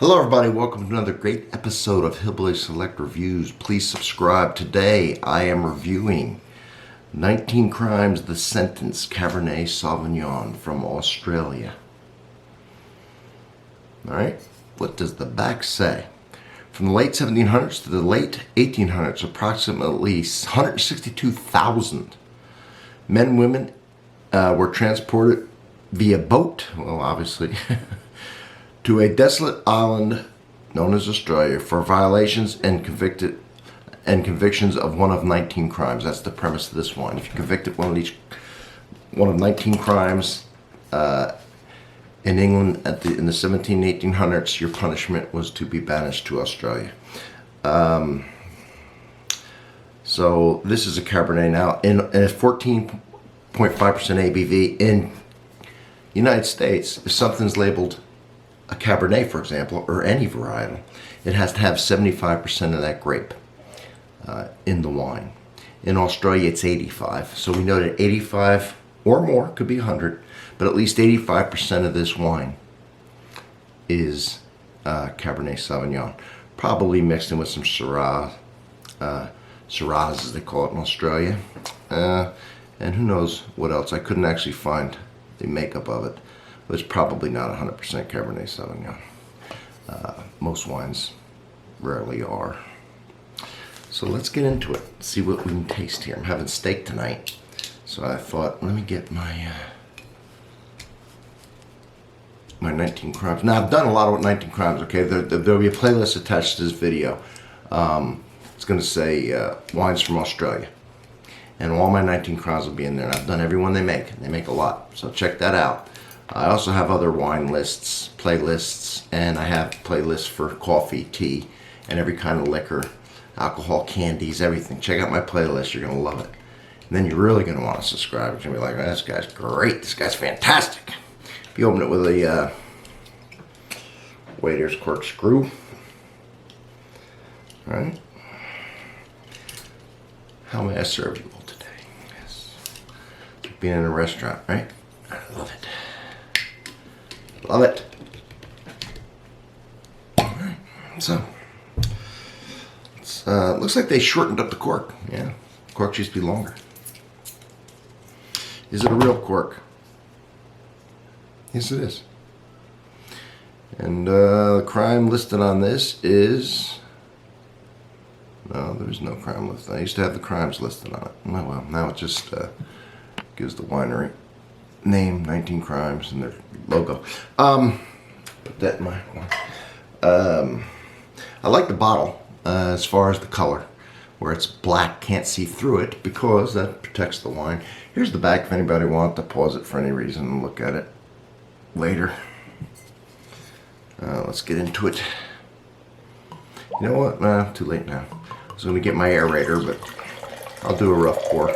Hello everybody, welcome to another great episode of Hillbilly Select Reviews. Please subscribe. Today I am reviewing 19 Crimes, The Sentence, Cabernet Sauvignon from Australia. Alright, what does the back say? From the late 1700s to the late 1800s, approximately 162,000 men and women were transported via boat, well obviously, to a desolate island known as Australia for violations and convictions of one of 19 crimes. That's the premise of this one. If you convicted one of 19 crimes in England in the 1800s, your punishment was to be banished to Australia. So this is a Cabernet now in a 14.5% ABV. In United States, if something's labeled a Cabernet, for example, or any varietal, it has to have 75% of that grape in the wine. In Australia, it's 85. So we know that 85 or more, could be 100, but at least 85% of this wine is Cabernet Sauvignon. Probably mixed in with some Shiraz, as they call it in Australia. And who knows what else. I couldn't actually find the makeup of it. But it's probably not 100% Cabernet Sauvignon. Most wines rarely are. So let's get into it. See what we can taste here. I'm having steak tonight, so I thought, let me get my 19 crimes. Now I've done a lot of 19 crimes. Okay, there'll be a playlist attached to this video. It's going to say wines from Australia, and all my 19 crimes will be in there. And I've done every one they make. They make a lot, so check that out. I also have other wine lists, playlists, and I have playlists for coffee, tea, and every kind of liquor, alcohol, candies, everything. Check out my playlist. You're going to love it. And then you're really going to want to subscribe. You're going to be like, oh, this guy's great. This guy's fantastic. If you open it with a waiter's corkscrew. All right. How may I serve you all today? Yes. Like being in a restaurant, right? I love it. Love it. Alright, so it's, looks like they shortened up the cork. Yeah, corks used to be longer. Is it a real cork? Yes, it is. And the crime listed on this is... No, there's no crime listed. I used to have the crimes listed on it. Oh well, now it just gives the winery name, 19 crimes, and their logo. Put that in my one. I like the bottle as far as the color, where it's black, can't see through it, because that protects the wine. Here's the back if anybody wants to pause it for any reason and look at it later. Let's get into it. You know what? Nah, too late now. I was going to get my aerator, but I'll do a rough pour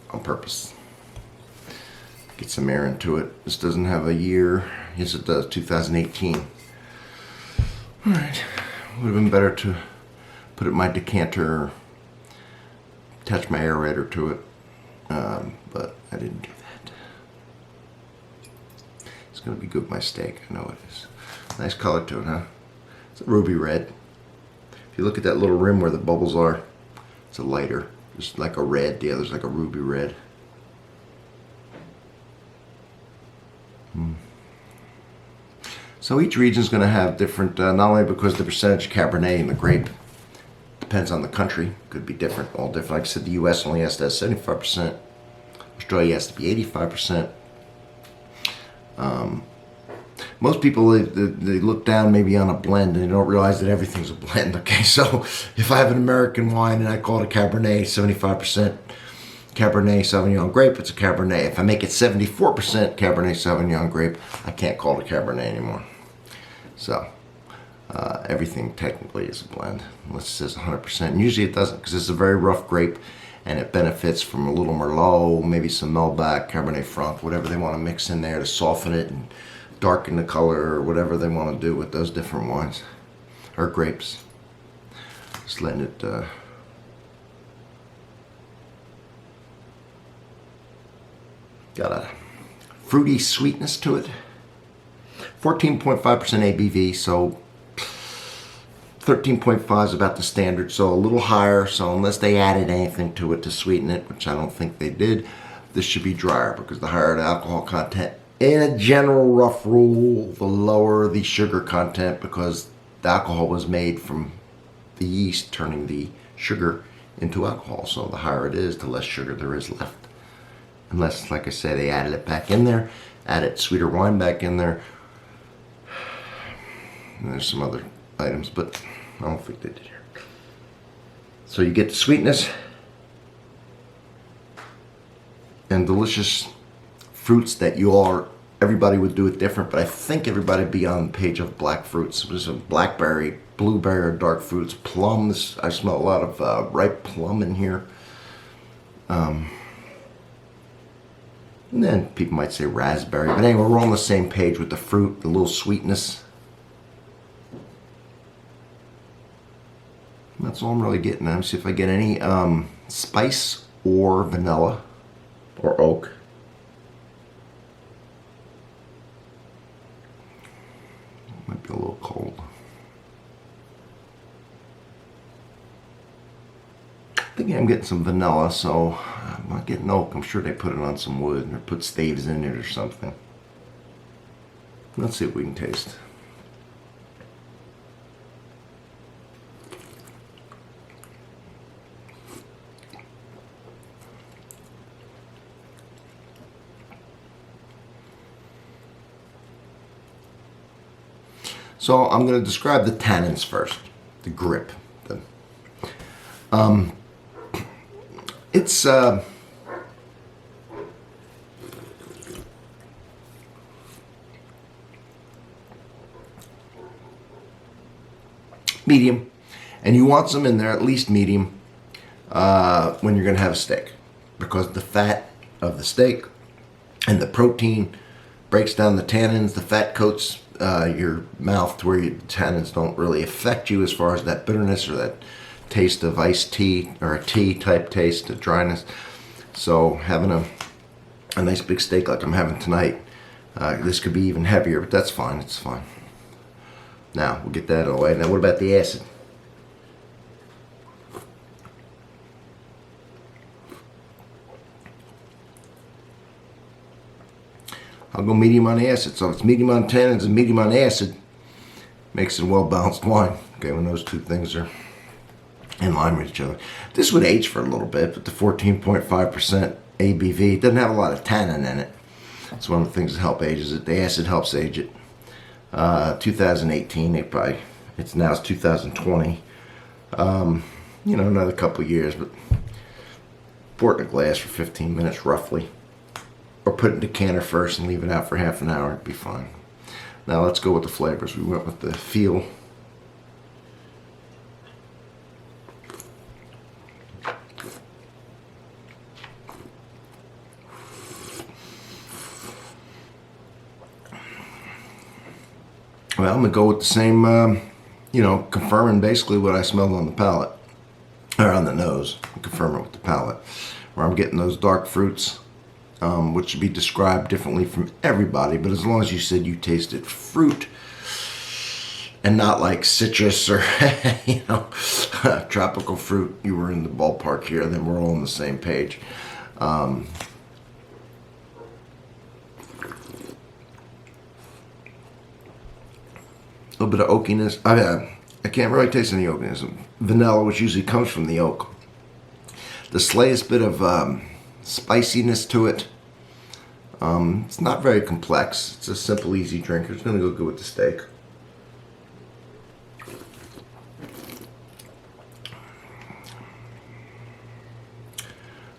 on purpose. Get some air into it. This doesn't have a year. Yes, it does. 2018. Alright. Would have been better to put it in my decanter, attach my aerator to it, but I didn't do that. It's going to be good with my steak. I know it is. Nice color to it, huh? It's a ruby red. If you look at that little rim where the bubbles are, it's a lighter. Just like a red. The other's like a ruby red. So each region is going to have different, not only because the percentage of Cabernet in the grape depends on the country, could be different, all different. Like I said, the US only has to have 75%. Australia has to be 85%. Most people, they look down maybe on a blend and they don't realize that everything's a blend. Okay, so if I have an American wine and I call it a Cabernet, 75% Cabernet Sauvignon grape, it's a Cabernet. If I make it 74% Cabernet Sauvignon grape, I can't call it a Cabernet anymore. So everything technically is a blend, unless it says 100%. And usually it doesn't, because it's a very rough grape, and it benefits from a little Merlot, maybe some Malbec, Cabernet Franc, whatever they want to mix in there to soften it and darken the color, or whatever they want to do with those different wines or grapes. Just letting it got a fruity sweetness to it. 14.5% ABV, so 13.5 is about the standard, so a little higher. So unless they added anything to it to sweeten it, which I don't think they did, this should be drier, because the higher the alcohol content, in a general rough rule, the lower the sugar content, because the alcohol was made from the yeast turning the sugar into alcohol. So the higher it is, the less sugar there is left. Unless, like I said, they added it back in there, added sweeter wine back in there. And there's some other items, but I don't think they did here. So you get the sweetness and delicious fruits that everybody would do it different, but I think everybody would be on the page of black fruits. There's a blackberry, blueberry, or dark fruits, plums. I smell a lot of ripe plum in here. And then people might say raspberry, but anyway, we're on the same page with the fruit, the little sweetness. That's all I'm really getting. Let me see if I get any spice or vanilla or oak. Might be a little cold. I think I'm getting some vanilla, so I'm not getting oak. I'm sure they put it on some wood or put staves in it or something. Let's see what we can taste. So I'm going to describe the tannins first, the grip. It's medium, and you want some in there, at least medium, when you're going to have a steak, because the fat of the steak and the protein breaks down the tannins. The fat coats your mouth to where the tannins don't really affect you as far as that bitterness or that taste of iced tea or a tea type taste, the dryness. So having a nice big steak like I'm having tonight, this could be even heavier, but that's fine. It's fine. Now we'll get that away. Now what about the acid? I'll go medium on the acid. So if it's medium on tannins and medium on acid, makes it a well-balanced wine. Okay, when those two things are in line with each other. This would age for a little bit, but the 14.5% ABV doesn't have a lot of tannin in it. It's one of the things that help ages it. The acid helps age it. 2018, it's 2020. Another couple of years, but pour it in a glass for 15 minutes roughly. Or put it in the canner first and leave it out for half an hour. It'd be fine. Now let's go with the flavors. We went with the feel. Well, I'm going to go with the same, confirming basically what I smelled on the palate. Or on the nose. Confirm it with the palate. Where I'm getting those dark fruits. Which should be described differently from everybody, but as long as you said you tasted fruit and not like citrus or tropical fruit, you were in the ballpark here. Then we're all on the same page. A little bit of oakiness. I can't really taste any oakiness. Vanilla, which usually comes from the oak. The slightest bit of spiciness to it. It's not very complex. It's a simple, easy drink. It's going to go good with the steak.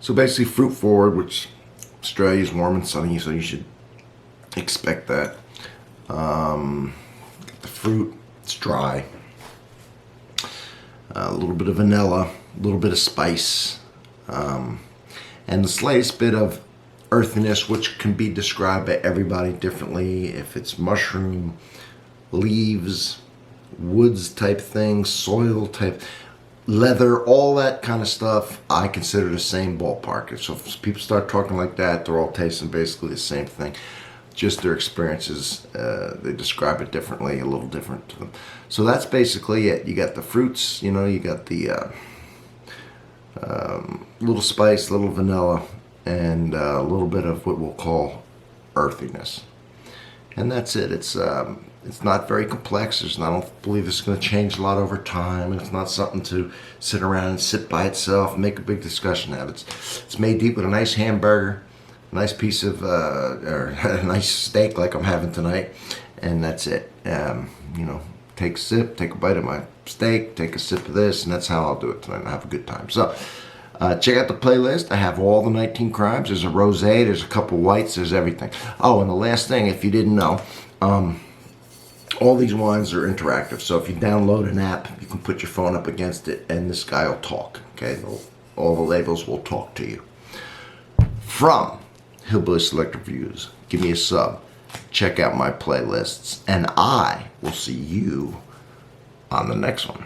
So basically fruit forward, which Australia is warm and sunny, so you should expect that. The fruit, it's dry. A little bit of vanilla, a little bit of spice. And the slightest bit of earthiness, which can be described by everybody differently. If it's mushroom, leaves, woods type things, soil type, leather, all that kind of stuff, I consider the same ballpark. So if people start talking like that, they're all tasting basically the same thing. just their experiences. They describe it differently, a little different to them. So that's basically it. You got the fruits, you got the little spice, little vanilla, and a little bit of what we'll call earthiness. And that's it. It's not very complex. I don't believe it's going to change a lot over time. And it's not something to sit around and sit by itself and make a big discussion out of. It's made deep with a nice hamburger, a nice piece of, or a nice steak like I'm having tonight. And that's it. Take a sip, take a bite of my steak, take a sip of this, and that's how I'll do it tonight and have a good time. So, check out the playlist. I have all the 19 crimes. There's a rosé, there's a couple whites, there's everything. Oh, and the last thing, if you didn't know, all these wines are interactive. So if you download an app, you can put your phone up against it, and this guy will talk. Okay, all the labels will talk to you. From Hillbilly Select Reviews, give me a sub. Check out my playlists, and I will see you on the next one.